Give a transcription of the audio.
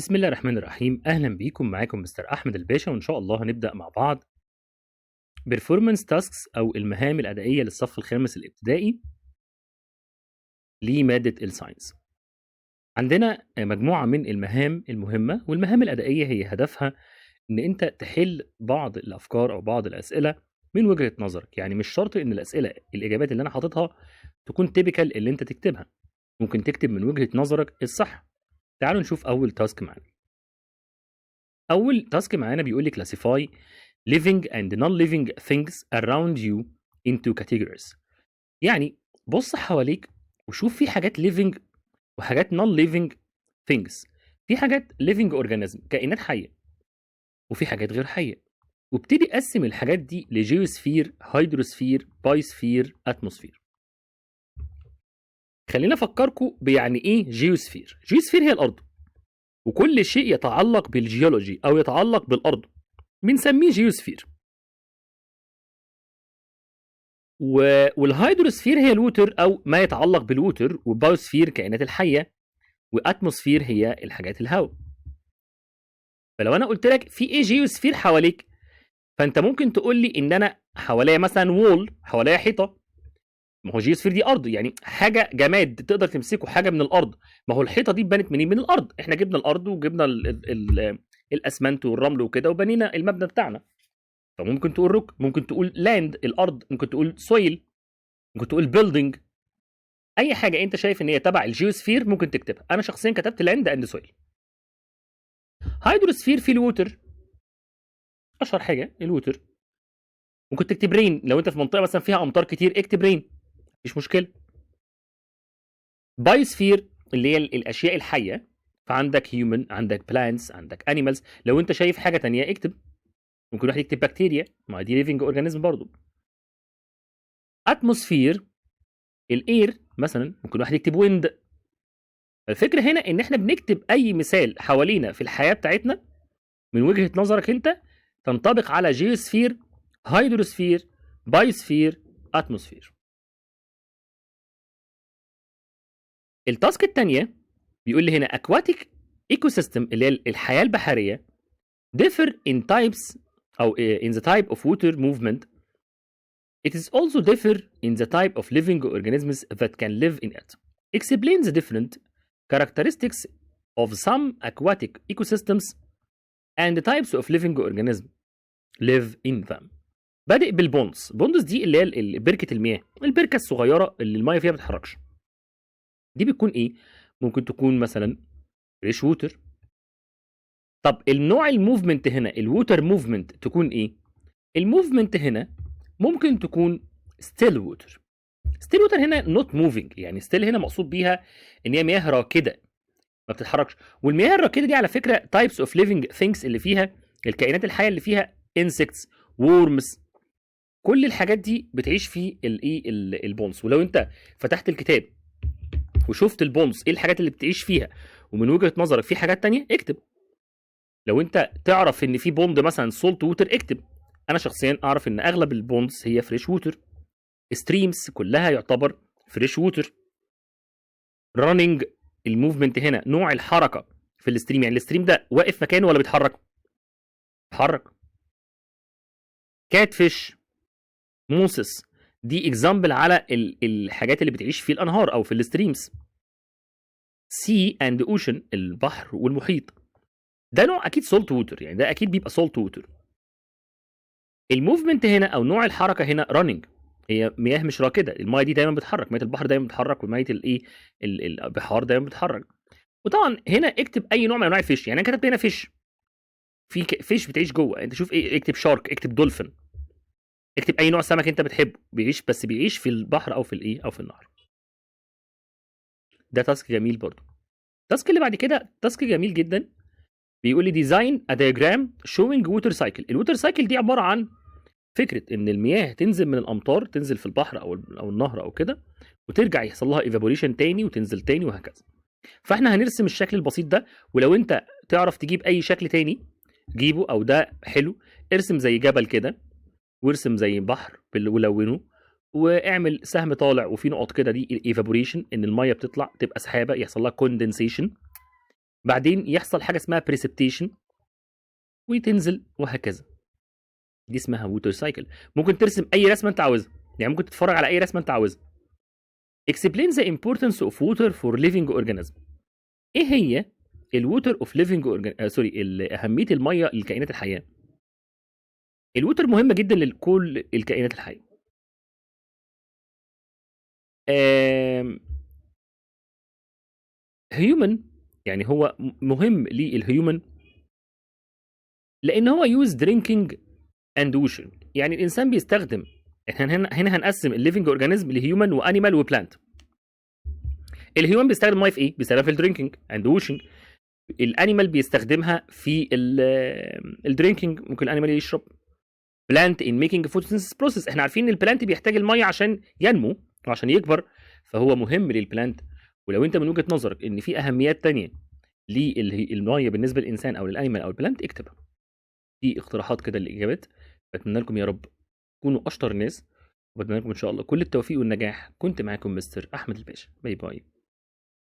بسم الله الرحمن الرحيم. اهلا بيكم، معاكم مستر احمد الباشا، وان شاء الله هنبدا مع بعض performance tasks او المهام الادائيه للصف الخامس الابتدائي لماده الساينس. عندنا مجموعه من المهام المهمه، والمهام الادائيه هي هدفها ان انت تحل بعض الافكار او بعض الاسئله من وجهه نظرك. يعني مش شرط ان الاجابات اللي انا حاططها تكون تيبيكال اللي انت تكتبها، ممكن تكتب من وجهه نظرك الصح. تعالوا نشوف اول تاسك معانا. اول تاسك معانا بيقول لي classify living and non-living things around you into categories. يعني بص حواليك وشوف في حاجات living وحاجات non-living things. في حاجات living organism كائنات حية، وفي حاجات غير حية. وابتدي قسم الحاجات دي لجيوسفير، هيدروسفير، بايوسفير، اتموسفير. خلينا افكركم بيعني ايه جيوسفير. جيوسفير هي الارض، وكل شيء يتعلق بالجيولوجي او يتعلق بالارض بنسميه جيوسفير. والهيدروسفير هي الووتر او ما يتعلق بالووتر، والبايوسفير كائنات الحيه، واتموسفير هي الحاجات الهواء. فلو انا قلت لك في ايه جيوسفير حواليك، فانت ممكن تقول لي ان انا حواليا مثلا وول، حواليا حيطه. ما هو جيوسفير دي ارض، يعني حاجه جماد تقدر تمسكه، حاجه من الارض. ما هو الحيطه دي اتبنت منين؟ من الارض. احنا جبنا الارض وجبنا الاسمنت والرمل وكده وبنينا المبنى بتاعنا. فممكن تقول روك، ممكن تقول لاند الارض، ممكن تقول سويل، ممكن تقول بيلدينج. اي حاجه انت شايف ان هي تبع الجيوسفير ممكن تكتبها. انا شخصيا كتبت لاند اند سويل. هيدروسفير في الووتر، اشهر حاجه الووتر. ممكن تكتب رين، لو انت في منطقه مثلا فيها امطار كتير اكتب رين، مفيش مشكله. بايوسفير اللي هي الاشياء الحيه، فعندك هيومن، عندك بلانتس، عندك انيمالز. لو انت شايف حاجه تانية اكتب. ممكن واحد يكتب بكتيريا، ما دي ليفنج اورجانيزم برضه. اتموسفير الاير مثلا، ممكن واحد يكتب ويند. الفكره هنا ان احنا بنكتب اي مثال حوالينا في الحياه بتاعتنا من وجهه نظرك انت تنطبق على جيوسفير، هيدروسفير، بايوسفير، اتموسفير. التاسك الثانيه بيقول لي هنا aquatic ecosystem اللي هي الحياه البحريه differ in types او in the type of water movement. It is also differ in the type of living organisms that can live in it. Explain the different characteristics of some aquatic ecosystems and the types of living organisms live in them. بادئ بالبونز. بونز دي اللي هي بركه المياه، البركه الصغيره اللي الميه فيها ما بتتحركش. دي بتكون ايه؟ ممكن تكون مثلا فريش ووتر. طب النوع الموفمنت هنا، الووتر موفمنت تكون ايه؟ الموفمنت هنا ممكن تكون ستيل ووتر. ستيل ووتر هنا نوت موفينج، يعني ستيل هنا مقصود بيها ان هي مياه راكده ما بتتحركش. والمياه الراكده دي على فكره تايبس اوف ليفنج ثينكس اللي فيها، الكائنات الحيه اللي فيها انسكتس، وورمز، كل الحاجات دي بتعيش في الايه البونز. ولو انت فتحت الكتاب وشفت البونز ايه الحاجات اللي بتعيش فيها ومن وجهه نظرك في حاجات تانية اكتب. لو انت تعرف ان في بوند مثلا سولت ووتر اكتب. انا شخصيا اعرف ان اغلب البوندز هي فريش ووتر. ستريمز كلها يعتبر فريش ووتر. راننج، الموفمنت هنا نوع الحركه في الستريم، يعني الستريم ده واقف مكانه ولا بيتحرك؟ بيتحرك. كات فيش، موسس، دي اكزامبل على الحاجات اللي بتعيش في الانهار او في الستريمز. سي اند اوشن، البحر والمحيط، ده نوع اكيد سولت ووتر، يعني ده اكيد بيبقى سولت ووتر. الموفمنت هنا او نوع الحركه هنا راننج، هي مياه مش راكده. المياه دي دايما بتتحرك، مياه البحر دايما بتتحرك، ومياه الايه البحار دايما بتتحرك. وطبعا هنا اكتب اي نوع من انواع الفيش. يعني انا كتبت هنا فيش، في فيش بتعيش جوه. انت شوف ايه، اكتب شارك، اكتب دولفين، اكتب اي نوع سمك انت بتحبه بيعيش، بس بيعيش في البحر او في الايه او في النهر. ده تاسك جميل برضو. التاسك اللي بعد كده تاسك جميل جدا، بيقول لي ديزاين ا دايجرام شوينج ووتر سايكل. الووتر سايكل دي عباره عن فكره ان المياه تنزل من الامطار، تنزل في البحر او النهر او كده، وترجع يحصل لها ايفابوريشن تاني وتنزل تاني وهكذا. فاحنا هنرسم الشكل البسيط ده، ولو انت تعرف تجيب اي شكل تاني جيبه، او ده حلو. ارسم زي جبل كده، وارسم زي بحر ولونه، واعمل سهم طالع وفي نقط كده، دي الايفابوريشن، ان الميه بتطلع تبقى سحابه يحصل لها كوندنسيشن. بعدين يحصل حاجه اسمها بريسبتيشن وتنزل وهكذا. دي اسمها ووتر سايكل. ممكن ترسم اي رسمه انت عاوزها، يعني ممكن تتفرج على اي رسمه انت عاوزها. explain the importance of water for living organism. ايه هي الووتر اوف ليفنج اهميه الميه للكائنات الحيه؟ الووتر مهمه جدا لكل الكائنات الحيه. هيومن يعني هو مهم للهيومن لان هو يوز درينكينج اند ووشنج. يعني الانسان بيستخدم، احنا هنا هنقسم الليفنج اورجانيزم لهيومن وانيمال وبلانت. الهيومن بيستخدم ميه في ايه؟ بيستخدمها في الدرينكينج اند ووشنج. الانيمال بيستخدمها في الدرينكينج، ممكن الانيمال يشرب. بلانت ان ميكينج فوتوسينثيسيس بروسيس، احنا عارفين ان البلانت بيحتاج الميه عشان ينمو وعشان يكبر، فهو مهم للبلانت. ولو انت من وجهه نظرك ان في اهميات تانية للميه بالنسبه للانسان او للانيمال او البلانت اكتبها. دي اقتراحات كده للاجابات. بتمنى لكم يا رب تكونوا اشطر ناس، وبتمنى لكم ان شاء الله كل التوفيق والنجاح. كنت معاكم مستر احمد الباشا. باي باي.